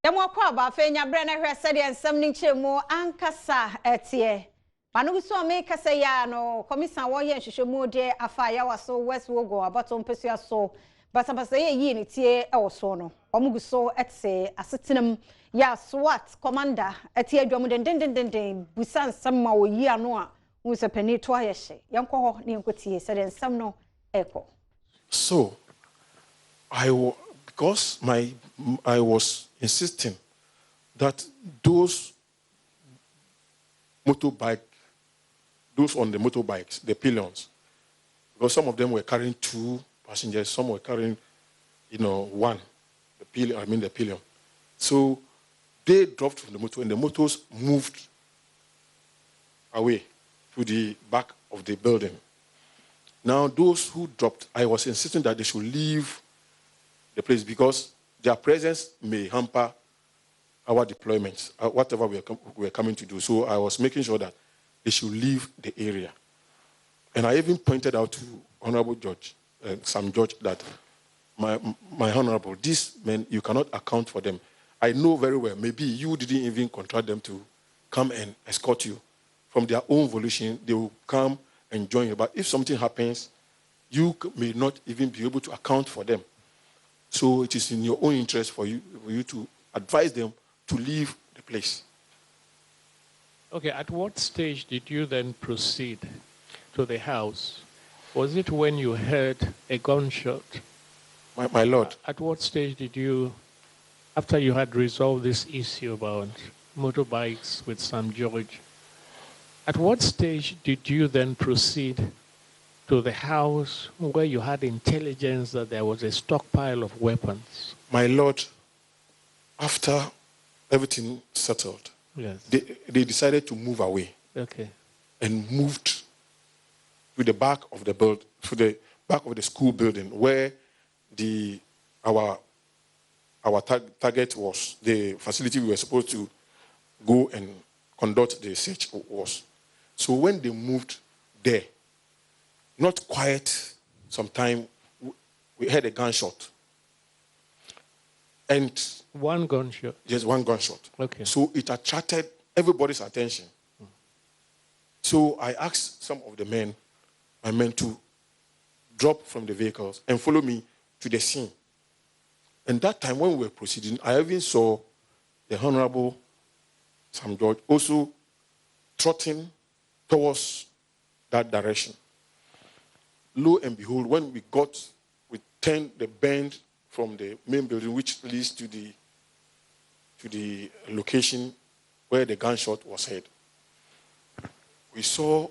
Demo kwa ba fe nya bre na hwe sede ensam ni nkyeremu ankasa etie. Manu so me kasa ya no komisa wo ye nhwehwemu de afa ya waso West Wogo abato mpesua so basabasa ye yi ni tie e wo so no. Omugu so etse asetenam ya SWAT commander etie adwam den busan samma wo yi ano a wo se pani to ayehye. Yenko ho ne enkotie sede ensam no eko. So because I was insisting that those on the motorbikes, the pillions, because some of them were carrying 2 passengers, some were carrying, one, the pillion. So they dropped from the motor, and the motors moved away to the back of the building. Now, those who dropped, I was insisting that they should leave the place because their presence may hamper our deployments, whatever we are coming to do. So I was making sure that they should leave the area. And I even pointed out to Honorable Judge, some judge, that my Honorable, these men, you cannot account for them. I know very well, maybe you didn't even contract them to come and escort you. From their own volition, they will come and join you. But if something happens, you may not even be able to account for them. So it is in your own interest for you to advise them to leave the place. Okay, at what stage did you then proceed to the house? Was it when you heard a gunshot? My lord. At what stage did you, after you had resolved this issue about motorbikes with Sam George, at what stage did you then proceed to the house where you had intelligence that there was a stockpile of weapons? My lord, after everything settled, yes, they decided to move away. Okay. And moved to the back of the school building where our target was, the facility we were supposed to go and conduct the search was. So when they moved there, not quiet, sometime we heard a gunshot. And one gunshot? Yes, one gunshot. Okay. So it attracted everybody's attention. So I asked some of my men to drop from the vehicles and follow me to the scene. And that time when we were proceeding, I even saw the Honorable Sam George also trotting towards that direction. Lo and behold, when we turned the bend from the main building, which leads to the location where the gunshot was heard, we saw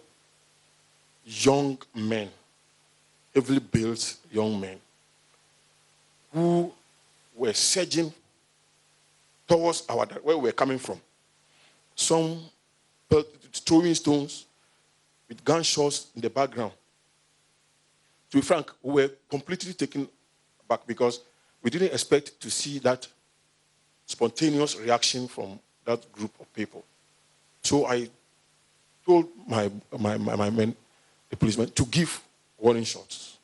young men, heavily built young men, who were surging towards where we were coming from. Some throwing stones with gunshots in the background. To be frank, we were completely taken back because we didn't expect to see that spontaneous reaction from that group of people. So I told my men, the policemen, to give warning shots.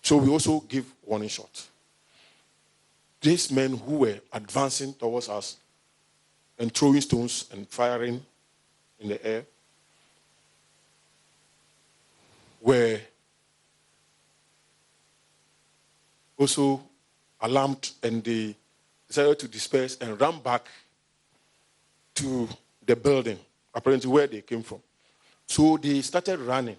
So we also give warning shots. These men who were advancing towards us and throwing stones and firing in the air were also alarmed, and they decided to disperse and run back to the building, apparently where they came from. So they started running.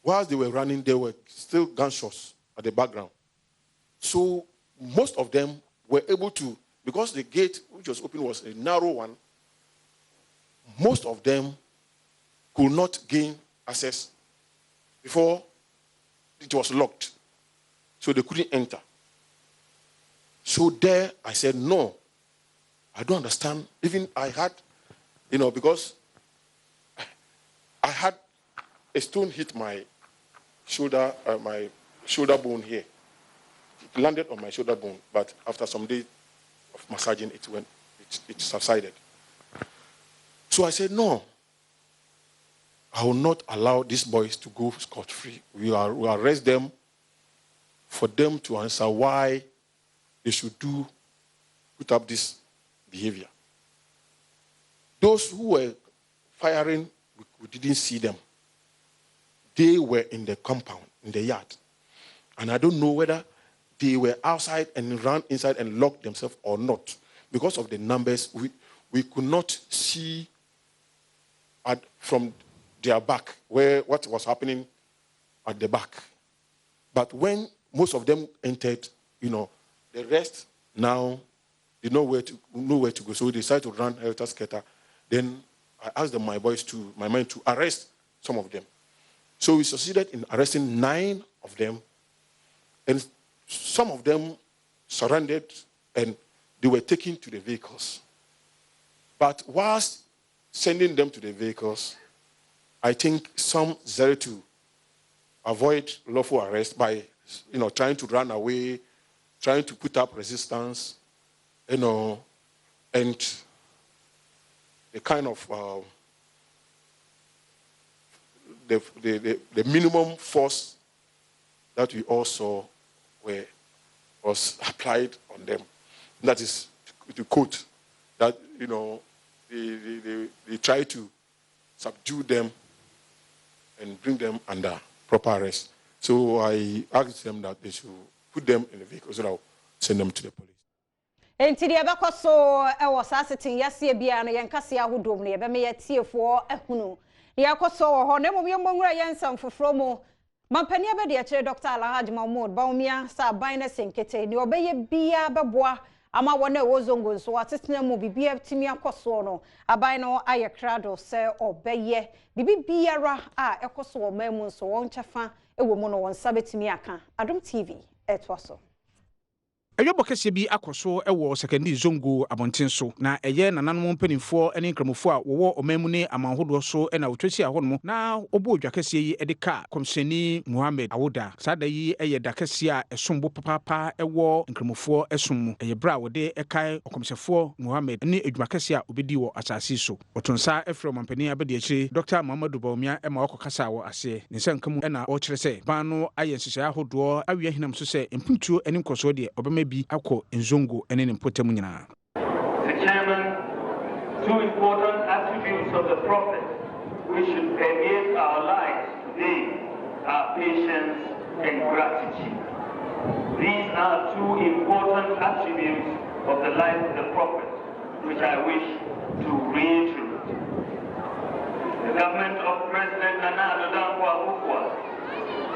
Whilst they were running, there were still gunshots at the background. So most of them were able to, because the gate which was open was a narrow one, most of them could not gain access before it was locked. So they couldn't enter. So there I said, no, I don't understand. Even I had, because I had a stone hit my shoulder bone here. It landed on my shoulder bone, but after some days of massaging, it subsided. So I said, no, I will not allow these boys to go scot-free. We will arrest them for them to answer why they should do put up this behavior. Those who were firing, we didn't see them. They were in the compound, in the yard. And I don't know whether they were outside and ran inside and locked themselves or not. Because of the numbers, we could not see from their back what was happening at the back. But when most of them entered, the rest now they know where to go. So we decided to run helter-skelter. Then I asked my men to arrest some of them. So we succeeded in arresting 9 of them. And some of them surrendered and they were taken to the vehicles. But whilst sending them to the vehicles, I think some decided to avoid lawful arrest by, trying to run away, trying to put up resistance, and the kind of the minimum force that we all saw was applied on them. That is to quote that they try to subdue them and bring them under proper arrest. So I asked them that they should put them in the vehicle so that I'll send them to the police. Enti dia bako so was asseting yasie bia no yenkase ahodom no yebe me yetiefo ehunu dia koso ho na mom yemongura yensam foforo mu mampani abede ya kire Dr. Alhaji Mahmoud Baumia sa ban na senkete ni obeye bia beboa ama wona wozongo nso atetena mu bibia timi akoso no aban no aye krado se obeye bibiara a ekoso o mamu nso won chafa ewo mu no won sabetimi aka Adom TV etwaso Eyobo kese bi akoso ewo secondary zongo abonten so na eye nananom mpanimfo ene nkramofo a wowo omamu ne amanhodo so na otwesi ahono na obo odwa kese yi edika komseni Muhammad Awoda sada yi eye da kese a esombo papapa ewo nkramofo esommu eye bra wode ekai okomsefo Muhammad ne edwuma kese a obedi wo asase so otonsa efro mampani abede akire Dr. Muhammadu Baumia ema okokasa wo ase ne sankamu na o kire se ban no aye nhyehyɛ ahodo awie hinam so se mpuntuo ene nkoso de obema bi akọ nzongo ene ne mpotam nyina. The chairman, 2 important attributes of the prophet which should permeate our lives today are patience and gratitude. These are 2 important attributes of the life of the prophet which I wish to reiterate. The government of President Nana Addo Dankwa Akufo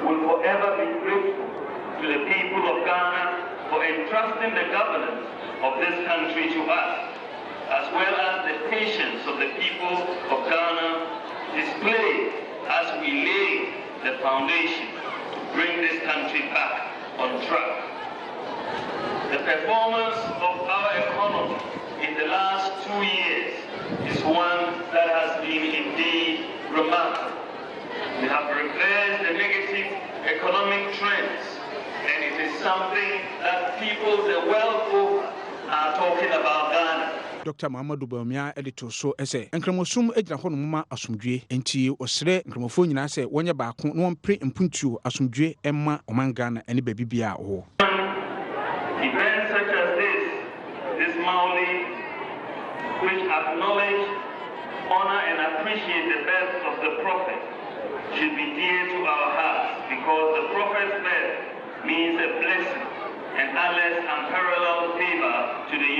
will forever be grateful to the people of Ghana for entrusting the governance of this country to us, as well as the patience of the people of Ghana displayed as we lay the foundation to bring this country back on track. The performance of our economy in the last 2 years is one that has been indeed remarkable. We have reversed the negative economic trends, and it is something that people the world over are talking about Ghana. Dr. Muhammadu Baumia edito so ese nkremosum ejina hono ma asomdwe enti osre nkremofo nyina se wonye baako no mpre mpuntuo asomdwe emma oman Ghana ene babibia ho. Events such as this Mauli, which acknowledge, honor and appreciate the birth of the prophet, should be dear to our hearts, because the prophet's birth means a blessing and Allah's unparalleled favor to the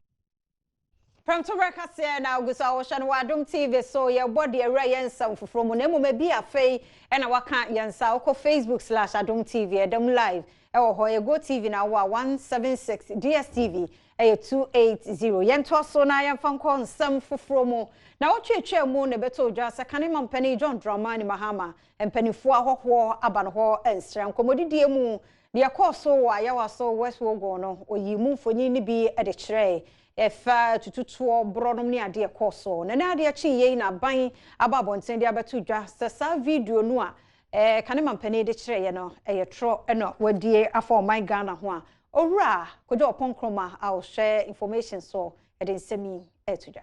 Premotobre Kasee na ugusa oshan wa Adom TV so ye body era yensa from mo nemu me bia fei na waka yensa oko Facebook/Adom TV Adom live e ho ye go TV na wa 176 DSTV 280 yento so na yemfa nko nsam foforo mu na otwetwe mu ne beto dwa sakane mampani John Dramani Mahama empanifo ahoho aba no ho ensra nkomodidie mu de akoso wa ya waso Westwogo no oyimu mfonyi ni bi de kire efa tututuo bronom ni ade ekoso na na ade chi ye na ban ababonten de abeto dwa sesa video no a kane mampani de kire ye no tro no wadie afọ my Ghana ho a owura kojo oponkroma a o share information so ede nsemi etudwa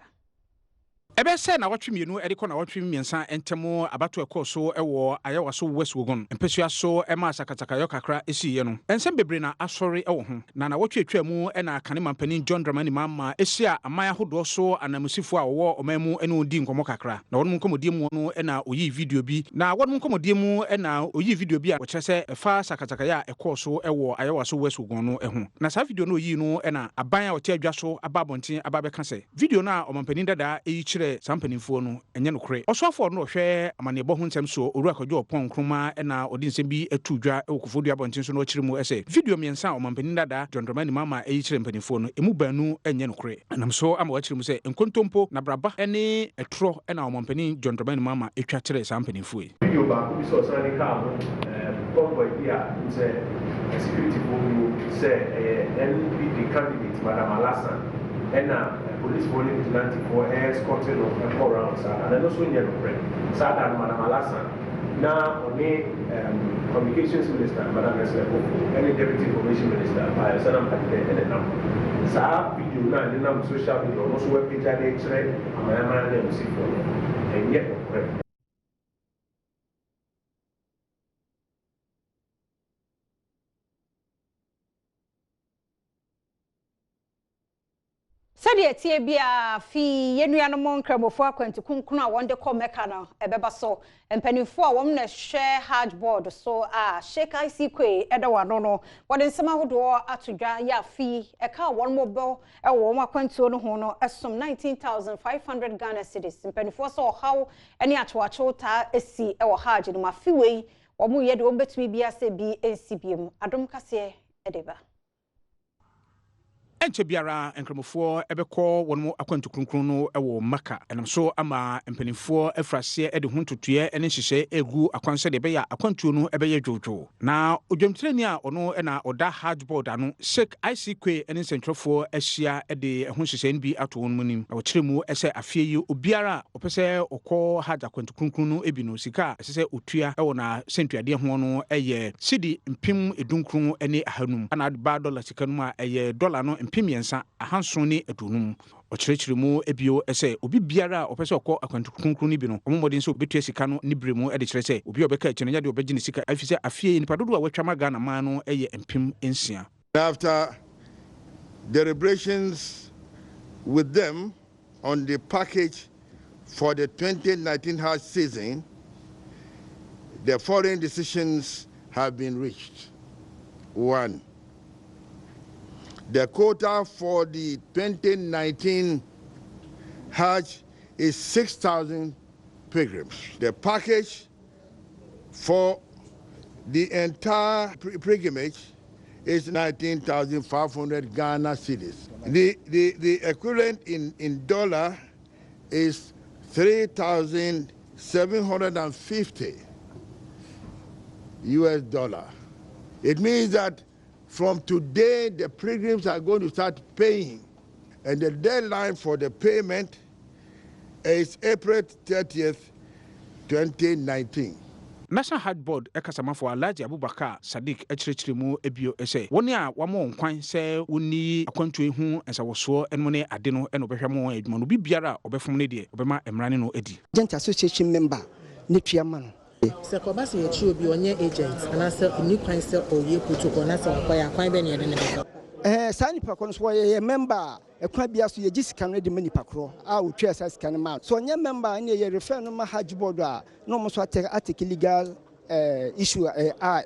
ebe se na watwe mienu ede ko na watwe miensa entemo abato ekoso ewo ayawa so West Wogon empesua so ema sakatakayo kakra esiye no ensem bebre na asori ewo ho na watwe atwamu ena kane mampanin John Dramani mama esia amaya hodo so anamusifo a wo omamu ene odi nkomo kakra na wonum komodie mu no ena oyi video bi na wonum komodie mu ena oyi video bi a wo kyerese fa sakatakaya ekoso ewo ayawa so West Wogon no eho na sa video no oyi no ena aban a wote adwa so ababonten ababeka se video na omampanin dada eyi kyere sampanifo no enye nokre osofo no hwe amanebo ho nsem so oru akwadwo opon kroma ena odi nsem bi atudwa ekofodua bonten so no kyere mu ese video miensa omampanin dada John Dramani mama eyi kyere mpanifo no emu banu enye nokre anam so ama wakyere mu se enkontompo na braba ene etro ena omampanin John Dramani mama etwa kyere sampanifo e video ba bi so san ka ho convoy dia say security for say NPP candidate Madam Alasan and police volume vigilante for escorting of around and then also near the friend Sada Madam Alasan now on the communications minister Madam Neslepo and the deputy information minister by Sanam Patide and the number sa video na the number social media also web page and X-ray amana na MC for and yet correct. Sadia tie bia fi yenuanom nkramofo akwantu kunkunu a wonde kɔ meka no ebeba so empanifo a wom na hwe hardboard so a Sheikh IC kwe edawa no wode nsema hodo atodwa ya fi eka won mobo ewo wom akwantu no ho no esom 19,500 Ghana cedis empanifo so haw ene atwacho ta esi ewo haje no mafi wei wom ye de wom betumi bia se bi ensibiem Adom Kasee edeba enche biara enkromofo ebekọ wonmo akwantu kronkron no ewo maka enam so ama empanifo afrase ede hontotue ene hyehyɛ egu akwanse de beya akwantu no ebeye dwodwo na odwamtirani a ono ena oda hardboard ano Sheikh IC kwe ene sentrofo ahia ede ho hyehyɛ nbi ato won munim na wɔkyerɛ mu ɛsɛ afie yi obiara opese okɔ hard akwantu kronkron no ebi no sika ɛsɛ otua ewo na sentuade ho no ɛyɛ sidi mpim edunkron ene ahanum ana ba dollar sika no a ɛyɛ dollar no mpimiensa ahanson ne adunum okyerɛkyerɛ mu ebio ɛsɛ obi biara opese okɔ akwantu kronkron ni bi no omomodin so betua sika no ne bremu de kyerɛ sɛ obi obɛka kyerɛ nya de obɛgye ne sika afise afie nipa dodo a watwa maga na man no ɛyɛ mpim ensia. After deliberations with them on the package for the 2019 Hajj season, the following decisions have been reached. 1. The quota for the 2019 Hajj is 6,000 pilgrims. The package for the entire pilgrimage is 19,500 Ghana cedis. The equivalent in dollar is 3,750 US dollar. It means that from today, the pilgrims are going to start paying, and the deadline for the payment is April 30th, 2019. National Hardboard ekasamafo Alhaji Abubakar Sadiq ekyerɛkyerɛ mu ebio ese woni a wamo nkwan sɛ woni akwantu ehu ensawoso enmo ne ade no eno behwɛ mo adwuma no bibiara obɛfom ne de obɛma emrane no adi. Agent association member ne tuama no se ko ba se yechi obi onye agent ana se ni kwan se oye protocol na se ko ya kwan be ne ne be sa nipa ko so ye member ekwa bia so ye gisika no de manipa kro a otwa sa sika no ma so onye member ne ye refer no ma Hajj board a no mo so atake legal issue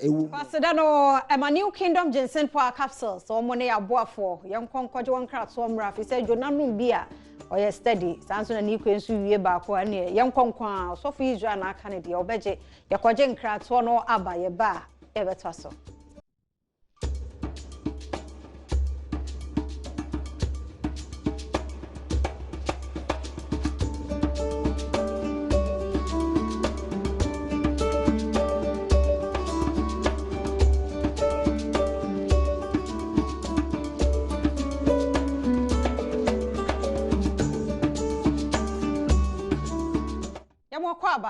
ewu paseda no New Kingdom Ginseng Power Capsules so mo ne aboafo yenkonkoje wonkra so mra fi se jonanum bia oye steady sanso na ni kwensu wie ba ko ane yenkonkwa so for Israel na aka ne de obeje yakoje nkra to no aba ye ba e beto so.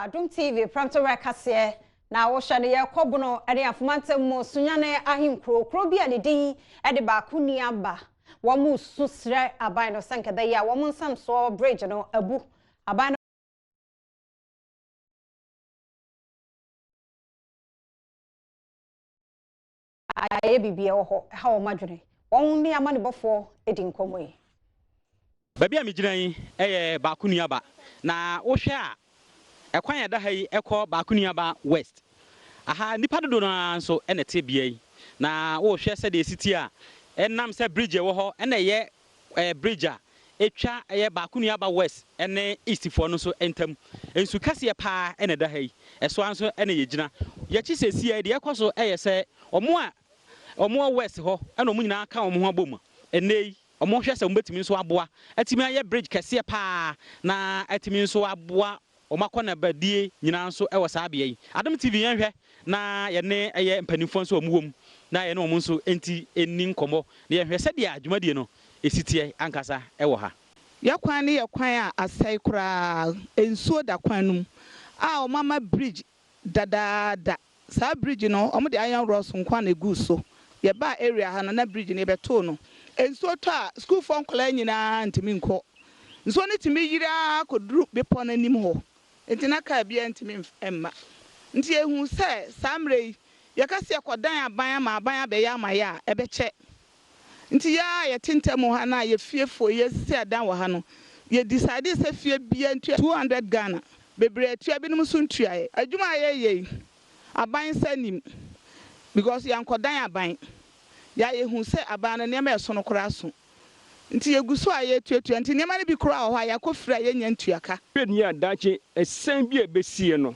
Adom TV Premotobre Kasee na wo hwɛ ne yɛ kɔbono ade afomantem mo sunyane ahinkro kro bia ne din ade ba kuni aba wo mu susrɛ aban no sanka da ya wo mu nsam so bridge no abu aban aye bibia ho ha o madwene won ne amane bofo edi nkomo yi Baby am ginan baako nuaba na wo hwe a ekwan ya da ha yi ekọ baako nuaba west aha nipa dodo na nso enete bia yi na wo hwe se de city a enam se bridge wo ho ena ye bridge a etwa baako nuaba west ene east fo no so entam ensu kase pa ena da ha yi eso anso ena ye gina ye chi sesi e de ekoso se omo west ho ena omo nyina ka omo ho abom enei omo hwe se mbetimi nso aboa atimi aye bridge kase pa na atimi nso aboa omakona badie nyina nso ewo saabia yi Adom TV yen hwe na ye ne eye mpanimfo nso omuwom na ye ne omo nso enti enni nkomo na ye hwe se dia adwumadie no esitie ankasa ewo ha yakwan ne yakwan a asai kura ensuo da kwanum a omama bridge da sa bridge no omo de iron rods nkwan egu so ye ba area ha na bridge ne beto no ensuo to a school for nkola nyina ntimi nko nso ne timi yira koduru bepo na nim ho enti na ka bia ntimi emma nti ehu se samre ye kase akodan aban ma aban abeya amaya ebeche nti ya ye tentamo ha na ye fiefo ye sisi adan wa ha no ye decide se fie bia ntua 200 Ghana bebre atua binum so ntua ye adwuma ye aban sanim because ya nkodan aban ya ye hu se aban na nema eso no kora so nti ye guso aye tuatua nti nema ne bi kora ho ya kofira ye nya ntuaka ni adache esen bi ebesie no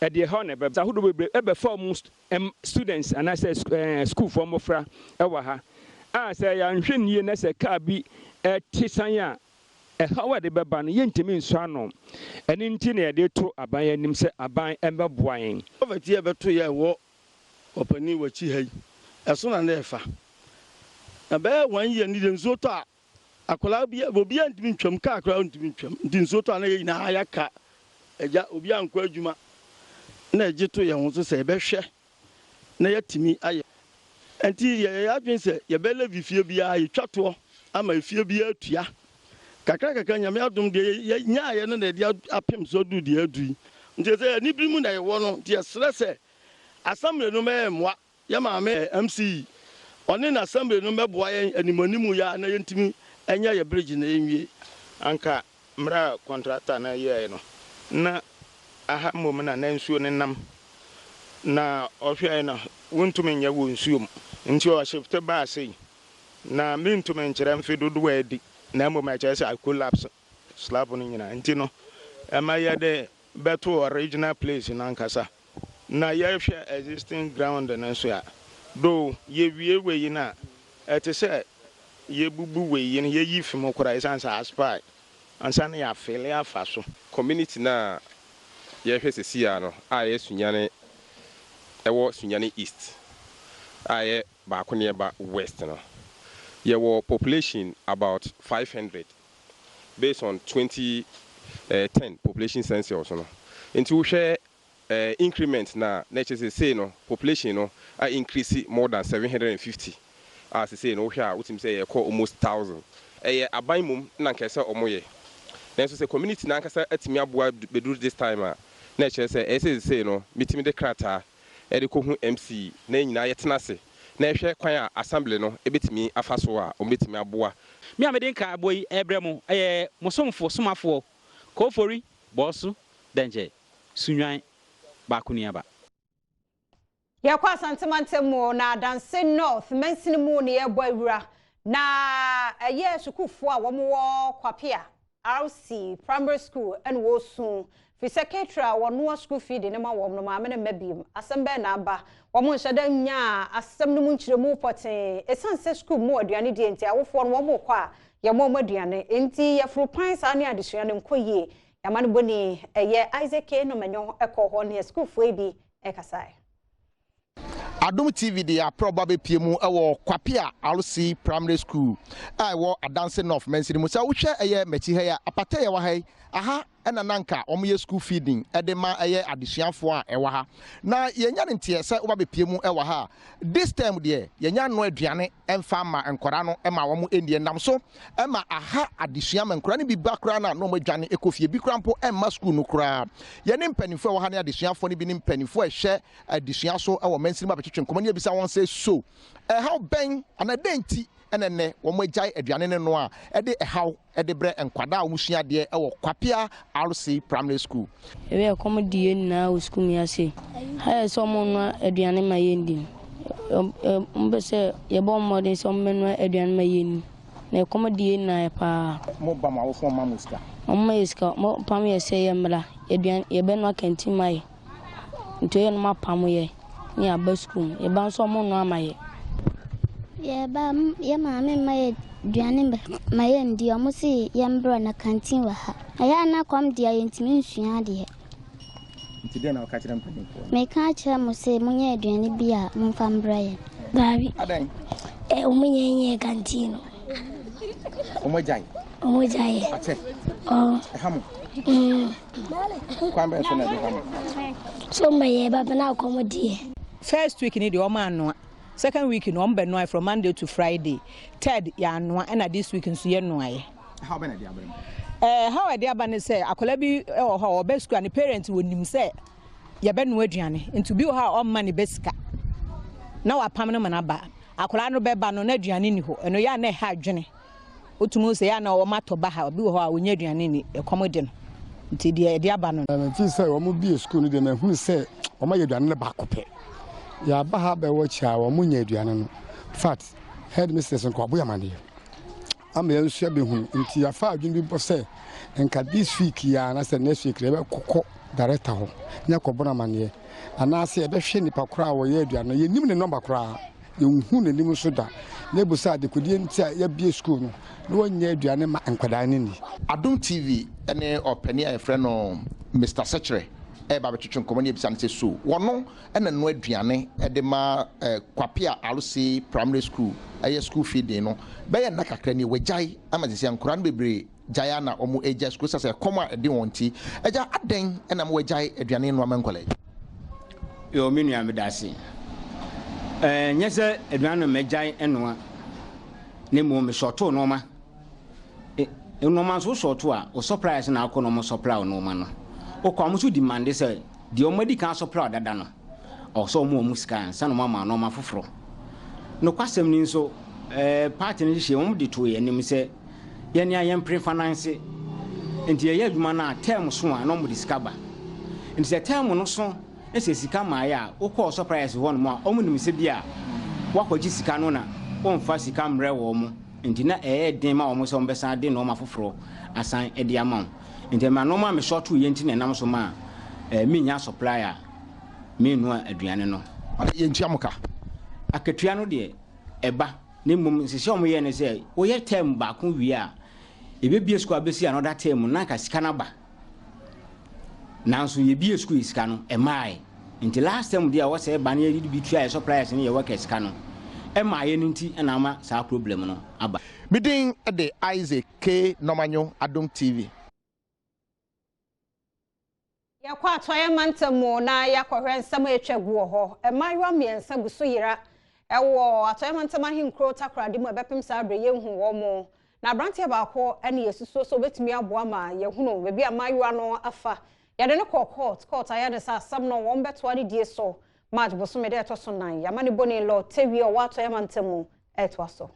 e de ha na be za hodo bebre ebe form students and I school for mofra e wa ha a se ya nhwe nie na se ka bi tisan a ha wa de beba no yentimi nso ano eni nti na ye de to aban anim se aban embeboan poverty e beto ye wo opani wachi hai eso na na efa na be 1 year ni de nso to a akola bi obi antimi ntwam ka akola antimi ntwam ndi nso to na ye na aya ka eja obi anko adwuma na eje to ye ho so se be hwe na yatimi aye enti ye adwen se ye be levi fie bia ye twato ama fie bia atua kakra nyame adom de ye nya ye no na de apem so du de adu nti se ni bi mu na ye wo no de sere se assembly no me moa ye ma me MC oni na assembly no meboa ye animanimu ya na yentimi enya ye bridge na enwie anka mra contractor na ye no na aha mom na nsuo ne nam na ohwe na wontumi nya wo nsuo nti o shifte ba sei na mentumi nkyere mfe dodo wa adi na mom acha se collapse slab no nyina nti no ama ye de beto original place na nkasa na ye hwe existing ground na so ya do ye wie we na ete se ye bubu we ye ye yi fimo kora isansa aspire ansa na ya fele afa so community na ye hwe sesia no a ye sunyane ewo sunyane east a ye ba ko ne ba west no ye wo population about 500 based on 2010 population census no into wo hwe increment na nature say no population no are increase more than 750 as say no hwe a utim say call almost 1000 aban mum na nkese omoye na so say community na nkasa atimi aboa bedu this time a nature say no mitimi de krata e de ko hu MC na nyina yetenase na hwe kwan a assembly no ebetimi afaso a ometimi aboa mi amede nka aboyi ebremu musomfo somafo kofori bosu denje sunwan baako nuaba yakwa santemantemo na danse north mensinmu ne yebo awura na sukufo a womo kwapia RC primary school and wo soon fi secretary wono school feed ne ma wom no ma me mabiem asembe na aba womo nhada nya asem no mu nkyiremu poten esanse school mu aduane die nti awofo no womo kwa ye mo aduane enti ye frupan sa ne adesua ne nkoyie yamane boni Isaac no manyo ekọ ne school fo ebi ekasai Adom TV de aproba be piemu ewo kwapia RC primary school wo adanse north mensi mu sa wo hwe mechi ha ya apata ya wa hai aha ɛna nanka ɔmo yɛ school feeding ɛde ma ɛyɛ adesuafo a ɛwɔ ha na yɛnya ne nteɛ sɛ woba bepie mu ɛwɔ ha this time deɛ yɛnya no aduane ɛmfa ma nkɔra no ɛma wɔn ɛndie nam so ɛma aha adesua ma nkɔra no bi ba koraa na ɔmo adwane ekofie bi koraa mpo ɛmma school no koraa yɛne mpanimfoɔ ɛwɔ ha ne adesuafo no bi ne mpanimfoɔ ɛhyɛ adesua so ɛwɔ mɛnsin ba bɛtwetwe nkɔmɔ ne ebisa wɔn sɛ so ɛhaw bɛn anadɛnti ɛnɛnɛ wɔn agyae aduane ne no a ɛde ɛhaw ɛde brɛ nkwadaa a wɔn sua deɛ ɛwɔ Kwapia RC Primary School. Ebe ɛkɔm die na o school mi ase ha yɛ sɛ ɔmo no aduane ma yɛ ndi mbɛ sɛ yɛbɔ mmɔden sɛ ɔmo no aduane ma yɛ ndi na ɛkɔm die na paa. Mo ba ma wɔfɔ ma muska. Ɔmo yɛ sika mo pam yɛ sɛ yɛ mmra aduane yɛbɛ no kantin ma yɛ nti yɛ no ma pam yɛ ne aba school yɛba nso ɔmo no ama yɛ. Yɛba yɛ maame ma yɛ aduane ma yɛ ndi ɔmo si yɛ mbra na kantin wɔ ha ɛyɛ na kɔm dia yɛ ntimi nsua deɛ. Nti dɛ na ɔka kyerɛ mpanimfoɔ. Meka kyerɛ mo sɛ mo nyɛ aduane bi a momfa mbra yɛ. Baabi. Adan. Ɔmo nyɛ kantin no. Ɔmo agyae. Ɔmo agyae. Ate. Ɛha mo. Kwan bɛn so na ɛde ha mo. So ma yɛ ba na kɔm die. First week ni de ɔmo anoa. Second week no ombe noa from Monday to Friday. Third ya noa and this week nso ye noa ye. How be na dia abere? How dia ba ne say akola bi e ho ho be school and parents wonim say ye be no aduane. Nti bi ho ha o ma ne besika. Na wa pam no mana ba. Akola no be ba no na aduane ni ho. Eno ya na ha adwene. Otumu say ya na o ma to ba ha bi ho ha onya aduane ni ekomode no. Nti dia ba no. Na fi say o mo bi school no de na hu say o ma ye aduane ba kope. Ya ba ha be watch a wo munya aduane no fat head mistress nko aboya mane am ya nsu be hu nti ya fa adwun bi bo se nka this week ya na se next week le be kokko director ho nya ko bona mane ana se e be hwe nipa kora wo ye aduane ye nim ne number kora ye hu ne nim so da na ebusa de kodie nti a ya bie school no na wonya aduane ma nkwada ne ni. Adom TV ene opani a friend no Mr. Secretary eba betwetwe nkɔmɔ ne ebisa ne sɛ so wɔno ɛna no aduane ɛde ma Kwapia RC Primary School ɛyɛ school feeding no bɛyɛ na kakra ne wagyae ama sɛ nkora no bebree gyae na ɔmo agya school sɛ kɔm a ɛde wɔn ti agya adɛn ɛna mo wagyae aduane no ama nkɔlɛ yo me nua me dase nyɛ sɛ aduane no magyae ɛnoa ne mo me sɔto no ma ɛnoma so sɔto a o surprise na akɔ no mo supply no ma no o kwa musu demand say the omadi kan supply dada no o so mo sika san mama no ma foforo no kwasem ni so party ni hye mo de to ye nim say ye ne ayem pre finance enti ye adwuma na term so a no mo discover enti se term no so e se sika ma ya o call surprise ho no mo o mo nim se bia wakɔgi sika no na o mfa sika mrɛ wo mo enti na den ma o mo so mbesa de no ma foforo asan e de amount nti ma no ma me short ye nti na nam so ma me nya supplier me no aduane no ye ntua moka akatua no de eba ne mum sisi omo ye ne se wo ye term ba ko wi a ebe bie school abesi another term na ka sika na ba nanso ye bie school sika no e mai nti last term dia wo se ba na ye bi tua suppliers ne ye work sika no e mai ne nti na ma sa problem no aba Midday de Isaac K Nomanyo Adom TV. Yakwa atoye mantamo na yakɔhwɛ nsɛm etwagu wɔ hɔ ɛmaywa miensa guso yira ɛwɔ atoye mantama hinkro takrade mu ɛbɛpem sa abre yehu wɔ mo na brantie baako ɛne yesuso so betumi aboa ma yehuno bebi amaywa no afa yade ne court ayade sa asam no wɔn bɛtoa ne die so march bosome de ɛtɔ so nan yamane boni law tewi ɔwɔ atoye mantamo ɛtoa so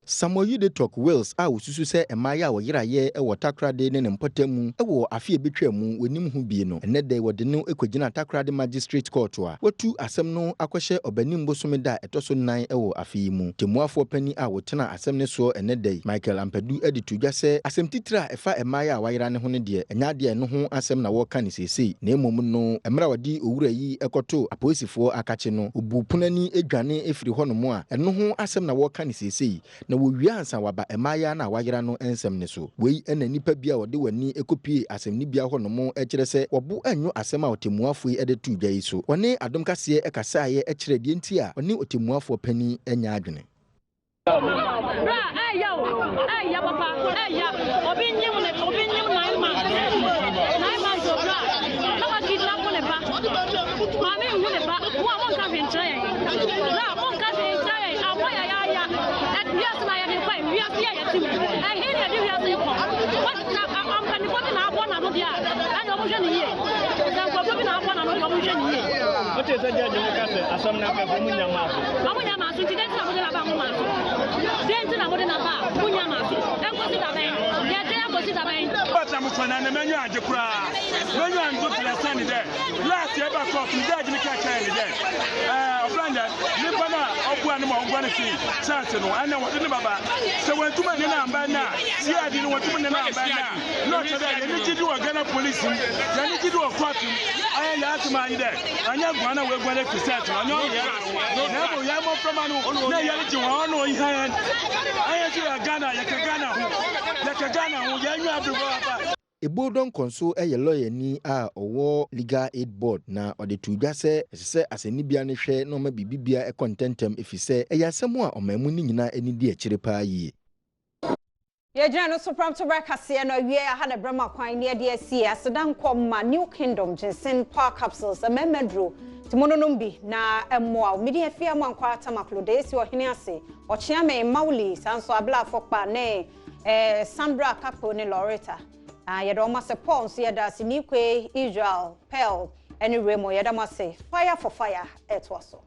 Samoyi de talk Wells a wosusu sɛ emaya wo yiraye e wo takrade ne mpɔtamu e wo afie betwamu wenim hu bie no ene de wode no ekogina takrade magistrate court a watu asɛm no akɔhye obanim bosome da ɛtɔso nan e wo afie mu temuafo pani a wotena asɛm ne so ene de Michael Ampadu editu dwa sɛ asɛm titira efa emaya wa yira ne ho ne de enya de no ho asɛm na wo ka ne sesei na emom no emra wadi owura yi ekɔto apolisifo akache no obu punani edwane efiri hɔ no mu a ɛno ho asɛm na wo ka ne sesei na wo wi ansa waba emaya na wayira no ensem ne so wei ena nipa bia wode wani ekopie asem ni bia ho no mo ekire se wobo anyo asem a otemuafo yi ede tu dwa yi so one Adom Kasee ekasa ye ekire die nti a one otemuafo pani enya adwene Ebodon Konso eye lawyer ni a owo Legal Aid Board na ode tudwa se ese asenibia ne hwe no ma bibibia e contentem efise eya asemu a omamu ni nyina eni di akire pa yi. Ye jina no Premotobre Kasee no wie aha na brama kwan ne de asie asedan komma New Kingdom Ginseng Power Capsules amemedro timononombi na emmoa media fia mo ankwa tamaklo de esi ohene ase ochia me Mauli sanso abla fokpa ne Sandra Kapo ne Loretta yedo ma se pons yeda sinikwe Israel Pearl anyway mo yeda ma se fire for fire etwaso.